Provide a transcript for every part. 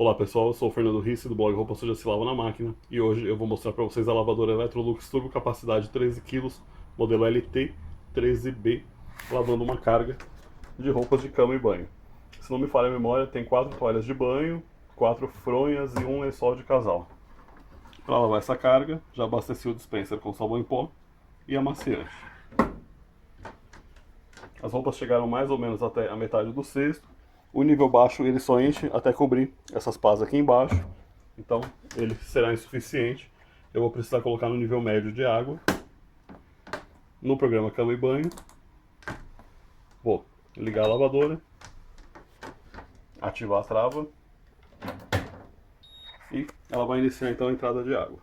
Olá pessoal, eu sou o Fernando Risse do blog Roupa Suja Se Lava na Máquina e hoje eu vou mostrar para vocês a lavadora Electrolux Turbo Capacidade 13 kg, modelo LT13B, lavando uma carga de roupas de cama e banho. Se não me falha a memória, tem 4 toalhas de banho, 4 fronhas e um lençol de casal. Para lavar essa carga, já abasteci o dispenser com sabão em pó e amaciante. As roupas chegaram mais ou menos até a metade do cesto. O nível baixo ele só enche até cobrir essas pás aqui embaixo, então ele será insuficiente. Eu vou precisar colocar no nível médio de água. No programa Cama e Banho, vou ligar a lavadora, ativar a trava e ela vai iniciar então a entrada de água.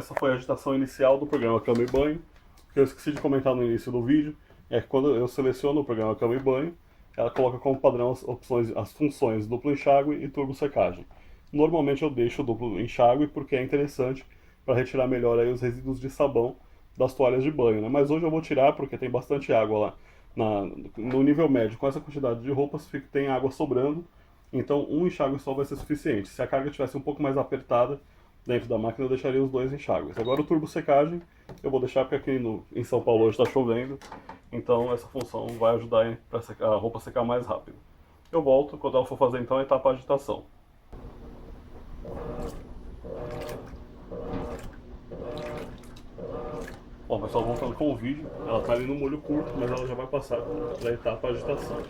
essa foi a agitação inicial do programa Cama e Banho. O que eu esqueci de comentar no início do vídeo é que quando eu seleciono o programa Cama e Banho, ela coloca como padrão as funções duplo enxágue e turbo secagem. Normalmente eu deixo o duplo enxágue porque é interessante para retirar melhor aí os resíduos de sabão das toalhas de banho, né? Mas hoje eu vou tirar porque tem bastante água lá no nível médio. Com essa quantidade de roupas tem água sobrando, então um enxágue só vai ser suficiente. Se a carga estivesse um pouco mais apertada dentro da máquina, eu deixaria os 2 enxágues. Agora o turbo secagem eu vou deixar porque aqui em São Paulo hoje está chovendo, então essa função vai ajudar para a roupa secar mais rápido. Eu volto quando ela for fazer então a etapa agitação. Bom, pessoal, voltando com o vídeo, ela está ali no molho curto, mas ela já vai passar para a etapa agitação.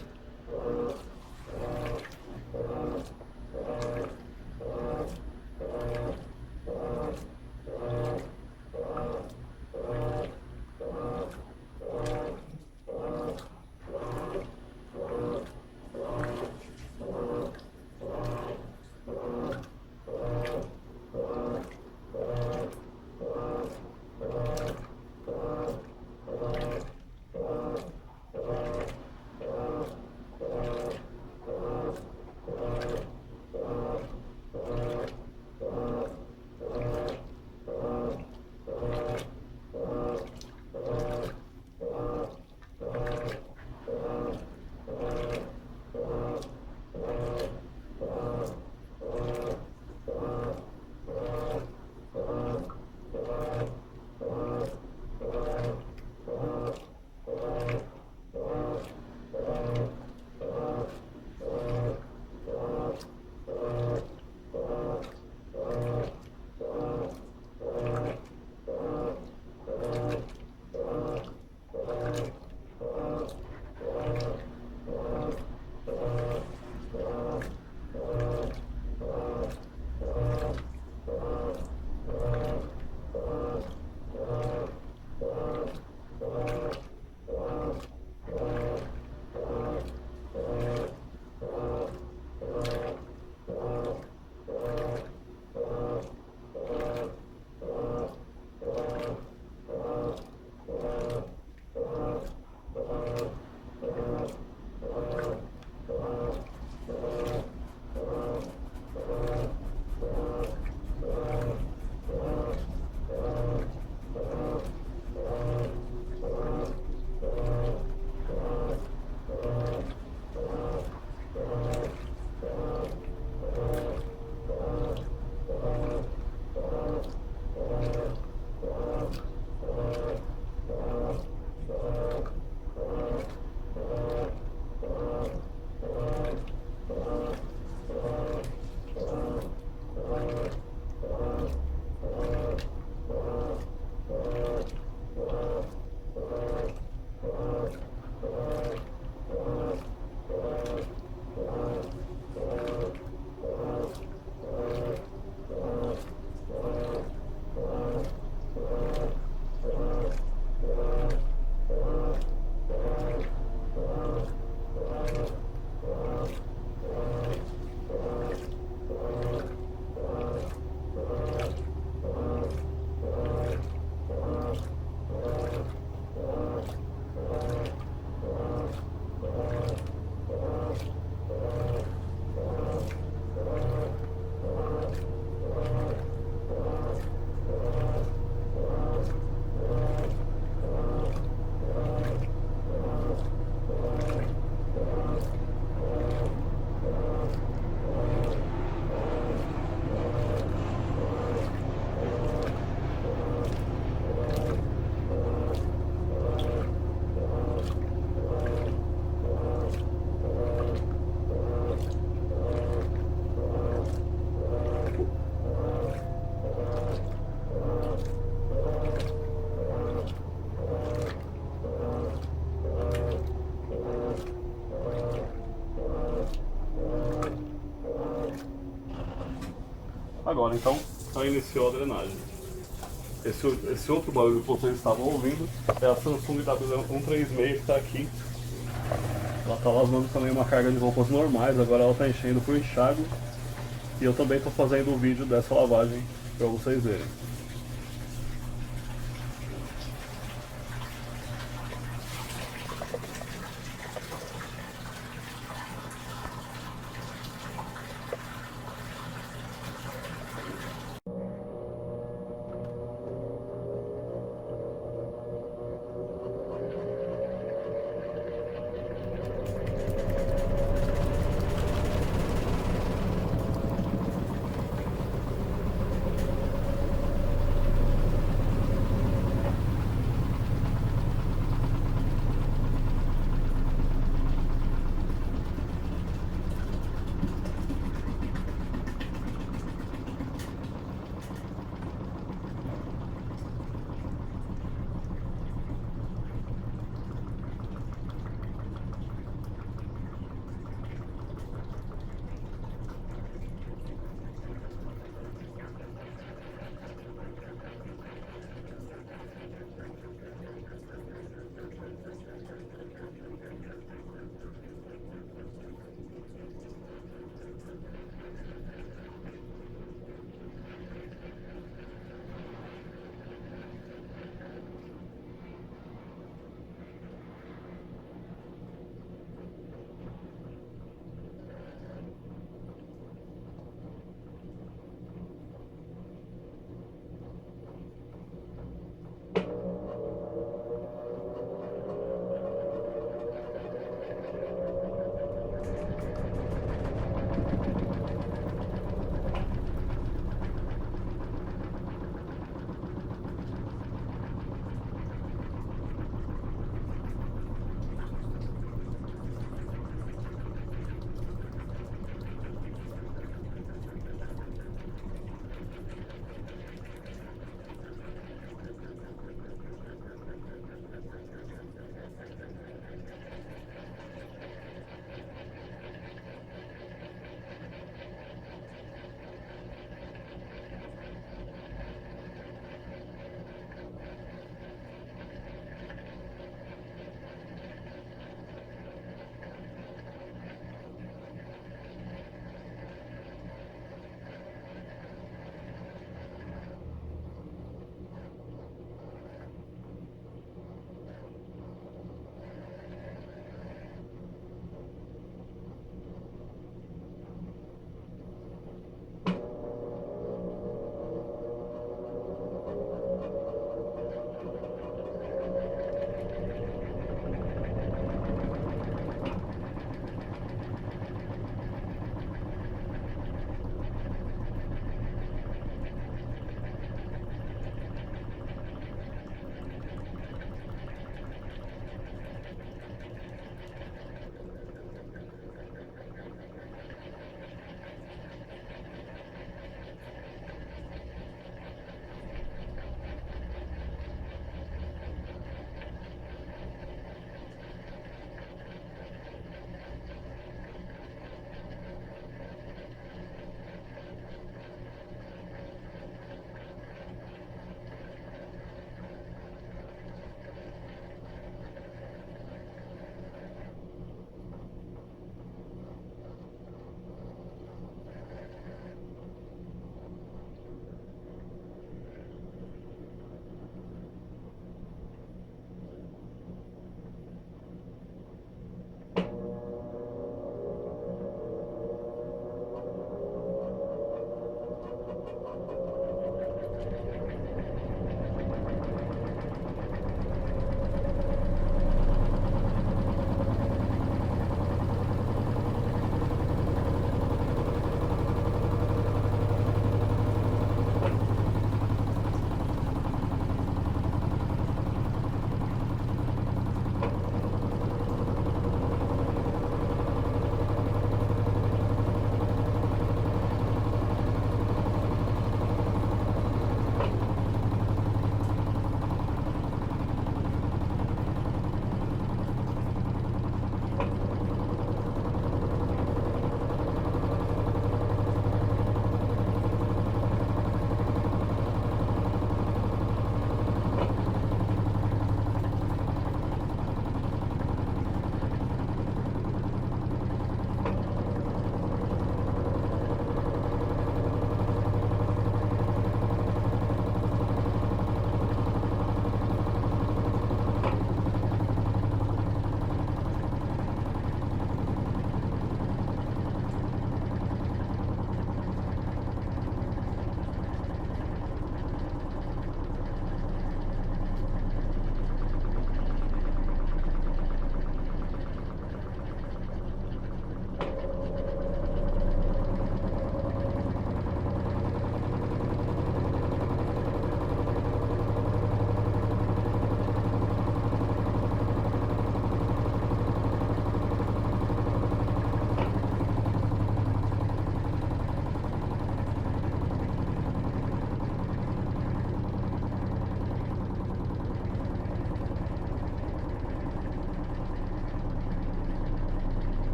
Agora então, ela iniciou a drenagem. Esse outro barulho que vocês estavam ouvindo é a Samsung W13B que está aqui. Ela está lavando também uma carga de roupas normais, agora ela está enchendo por enxágue. E eu também estou fazendo um vídeo dessa lavagem para vocês verem.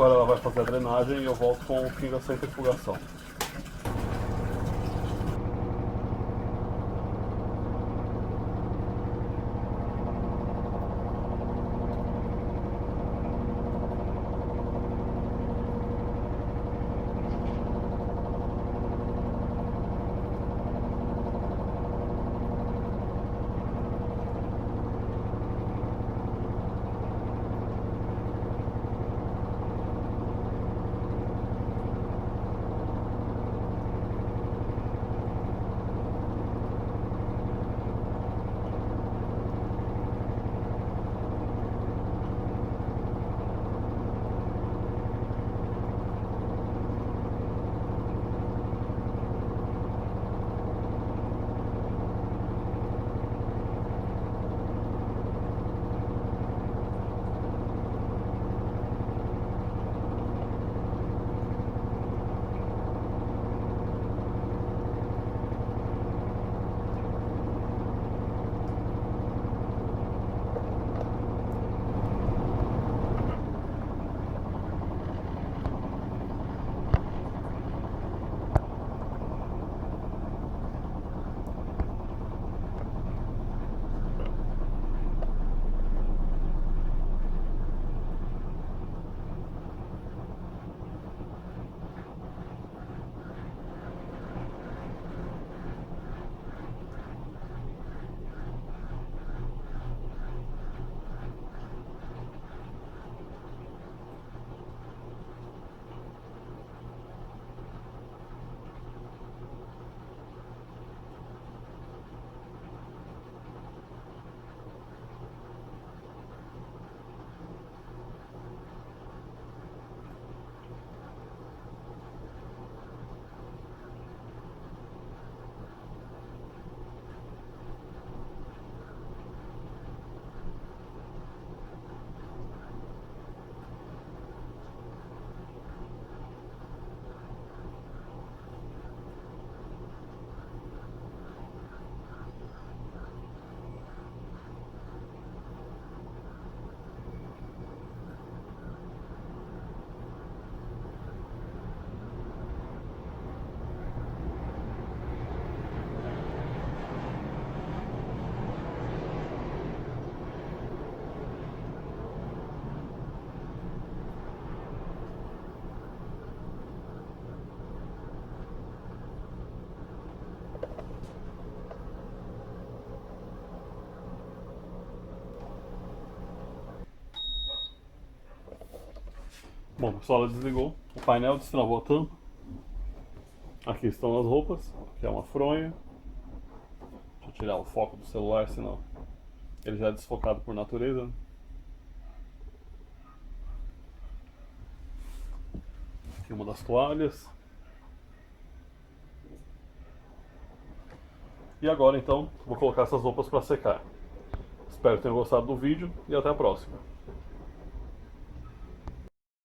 Agora ela vai fazer a drenagem e eu volto com o fim da centrifugação. Bom, pessoal, ela desligou. O painel destravou a tampa. Aqui estão as roupas. Aqui é uma fronha. Deixa eu tirar o foco do celular, senão ele já é desfocado por natureza, né? Aqui uma das toalhas. E agora então, vou colocar essas roupas para secar. Espero que tenham gostado do vídeo e até a próxima.